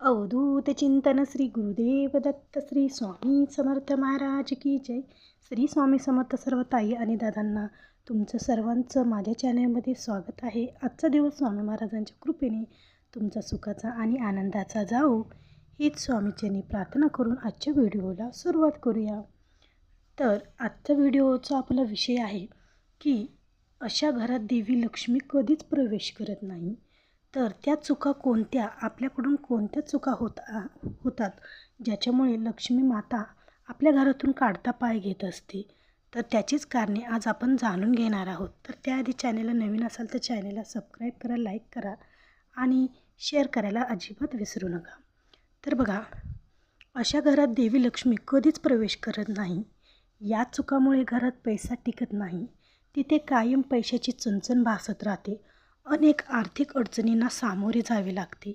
अवधूत चिंतन श्री गुरुदेव दत्त श्री स्वामी समर्थ महाराज की जय. श्री स्वामी समर्थ सर्व ताई आणि दादांना तुमचं सर्वांचं माझ्या चॅनलमध्ये स्वागत आहे. आजचा दिवस स्वामी महाराजांच्या कृपेने तुमचा सुखाचा आणि आनंदाचा जाओ हीच स्वामीचरणी प्रार्थना करून आजच्या व्हिडिओला सुरुवात करूया. तर आजचा व्हिडिओचा आपला विषय आहे की अशा घरात देवी लक्ष्मी कधीच प्रवेश करत नाही. तर त्या चुका कोणत्या, आपल्याकडून कोणत्या चुका होतात ज्याच्यामुळे लक्ष्मी माता आपल्या घरातून काढता पाय घेत असते, तर त्याचीच कारणे आज आपण जाणून घेणार आहोत. तर त्याआधी चॅनलला नवीन असाल तर चॅनलला सबस्क्राईब करा, लाईक करा आणि शेअर करायला अजिबात विसरू नका. तर बघा, अशा घरात देवी लक्ष्मी कधीच प्रवेश करत नाही. या चुकामुळे घरात पैसा टिकत नाही, तिथे कायम पैशाची चणचण भासत राहते. अनेक आर्थिक अडचणींना सामोरे जावे लागते.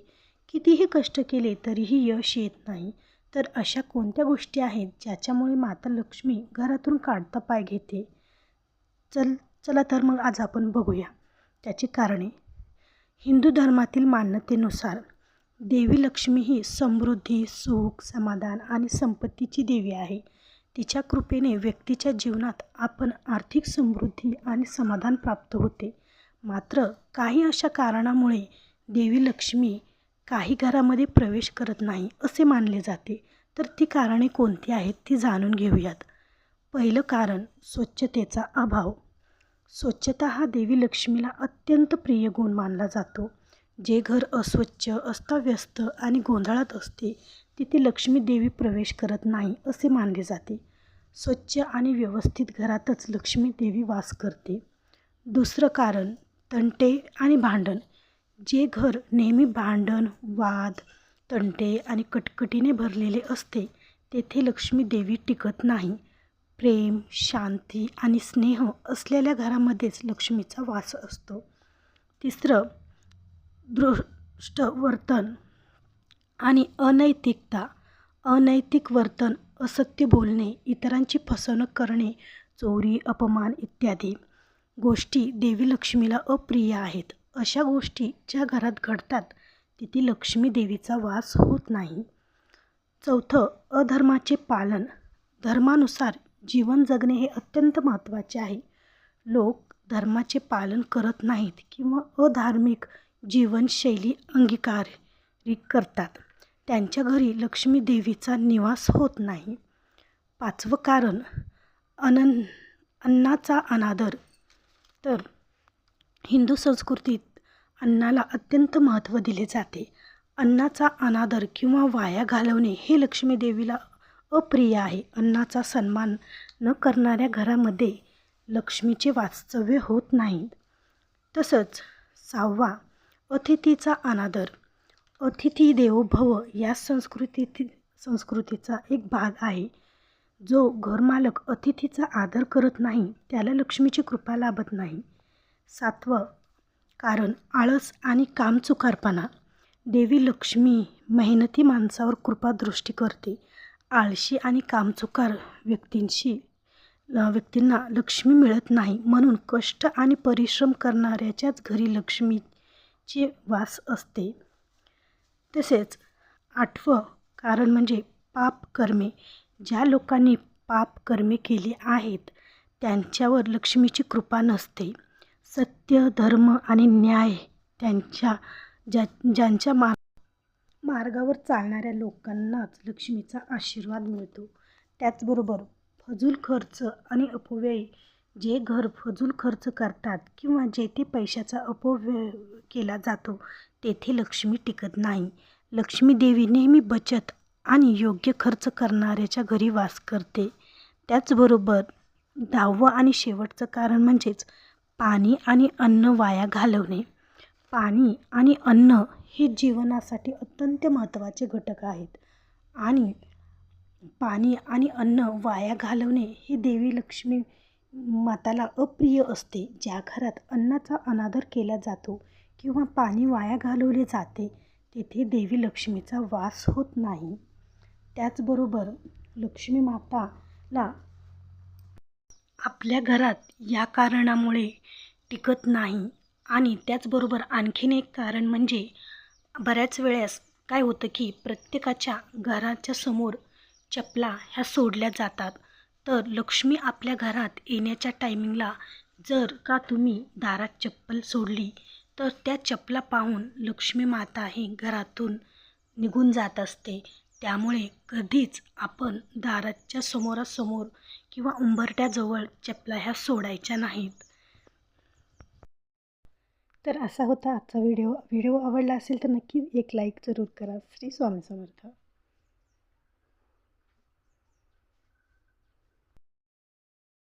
कितीही कष्ट केले तरीही यश येत नाही. तर अशा कोणत्या गोष्टी आहेत ज्याच्यामुळे माता लक्ष्मी घरातून काढता पाय घेते? चला तर मग आज आपण बघूया त्याची कारणे. हिंदू धर्मातील मान्यतेनुसार देवी लक्ष्मी ही समृद्धी, सुख, समाधान आणि संपत्तीची देवी आहे. तिच्या कृपेने व्यक्तीच्या जीवनात आपण आर्थिक समृद्धी आणि समाधान प्राप्त होते. मात्र काही अशा कारणामुळे देवी लक्ष्मी काही घरामध्ये प्रवेश करत नाही असे मानले जाते. तर ती कारणे कोणती आहेत ती जाणून घेऊयात. पहिलं कारण, स्वच्छतेचा अभाव. स्वच्छता हा देवी लक्ष्मीला अत्यंत प्रिय गुण मानला जातो. जे घर अस्वच्छ, अस्ताव्यस्त आणि गोंधळात असते तिथे लक्ष्मी देवी प्रवेश करत नाही असे मानले जाते. स्वच्छ आणि व्यवस्थित घरातच लक्ष्मी देवी वास करते. दुसरं कारण, तंटे आणि भांडण. जे घर नेहमी भांडण, वाद, तंटे आणि कटकटीने भरलेले असते तेथे लक्ष्मी देवी टिकत नाही. प्रेम, शांती आणि स्नेह असलेल्या घरामध्येच लक्ष्मीचा वास असतो. तिसरं, दुष्ट वर्तन आणि अनैतिकता. अनैतिक वर्तन, असत्य बोलणे, इतरांची फसवणूक करणे, चोरी, अपमान इत्यादी गोष्टी देवी लक्ष्मीला अप्रिय आहेत. अशा गोष्टी ज्या घरात घडतात तिथे लक्ष्मी देवीचा वास होत नाही. चौथं, अधर्माचे पालन. धर्मानुसार जीवन जगणे हे अत्यंत महत्त्वाचे आहे. लोक धर्माचे पालन करत नाहीत किंवा अधार्मिक जीवनशैली अंगीकार करतात, त्यांच्या घरी लक्ष्मी देवीचा निवास होत नाही. पाचवं कारण, अन्नाचा अनादर. तर हिंदू संस्कृतीत अन्नाला अत्यंत महत्त्व दिले जाते. अन्नाचा अनादर किंवा वाया घालवणे हे लक्ष्मी देवीला अप्रिय आहे. अन्नाचा सन्मान न करणाऱ्या घरामध्ये लक्ष्मीचे वास्तव्य होत नाही. तसंच सहावा, अतिथीचा अनादर. अतिथी देवो भव या संस्कृतीचा एक भाग आहे. जो घरमालक अतिथीचा आदर करत नाही त्याला लक्ष्मीची कृपा लाभत नाही. सातवं कारण, आळस आणि कामचुकारपणा. देवी लक्ष्मी मेहनती माणसावर कृपादृष्टी करते. आळशी आणि कामचुकार व्यक्तींना लक्ष्मी मिळत नाही. म्हणून कष्ट आणि परिश्रम करणाऱ्याच्याच घरी लक्ष्मीचे वास असते. तसेच आठवं कारण म्हणजे पापकर्मे. ज्या लोकांनी पापकर्मे केली आहेत त्यांच्यावर लक्ष्मीची कृपा नसते. सत्य, धर्म आणि न्याय ज्यांच्या मार्गावर चालणाऱ्या लोकांनाच लक्ष्मीचा आशीर्वाद मिळतो. त्याचबरोबर फजूल खर्च आणि अपव्यय. जे घर फजूल खर्च करतात किंवा जेथे पैशाचा अपव्यय केला जातो तेथे लक्ष्मी टिकत नाही. लक्ष्मी देवी नेहमी बचत आणि योग्य खर्च करणाऱ्याच्या घरी वास करते. त्याचबरोबर 10वं आणि शेवटचं कारण म्हणजेच पाणी आणि अन्न वाया घालवणे. पाणी आणि अन्न हे जीवनासाठी अत्यंत महत्त्वाचे घटक आहेत आणि पाणी आणि अन्न वाया घालवणे हे देवी लक्ष्मी माताला अप्रिय असते. ज्या घरात अन्नाचा अनादर केला जातो किंवा पाणी वाया घालवले जाते तेथे देवी लक्ष्मीचा वास होत नाही. त्याचबरोबर लक्ष्मी माताला आपल्या घरात या कारणामुळे टिकत नाही. आणि त्याचबरोबर आणखीन एक कारण म्हणजे बऱ्याच वेळेस काय होतं की प्रत्येकाच्या घराच्या समोर चपला ह्या सोडल्या जातात. तर लक्ष्मी आपल्या घरात येण्याच्या टायमिंगला जर का तुम्ही दारात चप्पल सोडली तर त्या चपला पाहून लक्ष्मी माता ही घरातून निघून जात असते. त्यामुळे कधीच आपण दाराच्या समोरासमोर किंवा उंबरठ्याजवळ चपला ह्या सोडायच्या नाहीत. तर असा होता आजचा व्हिडिओ. व्हिडिओ आवडला असेल तर नक्की एक लाईक जरूर करा. श्री स्वामी समर्थ.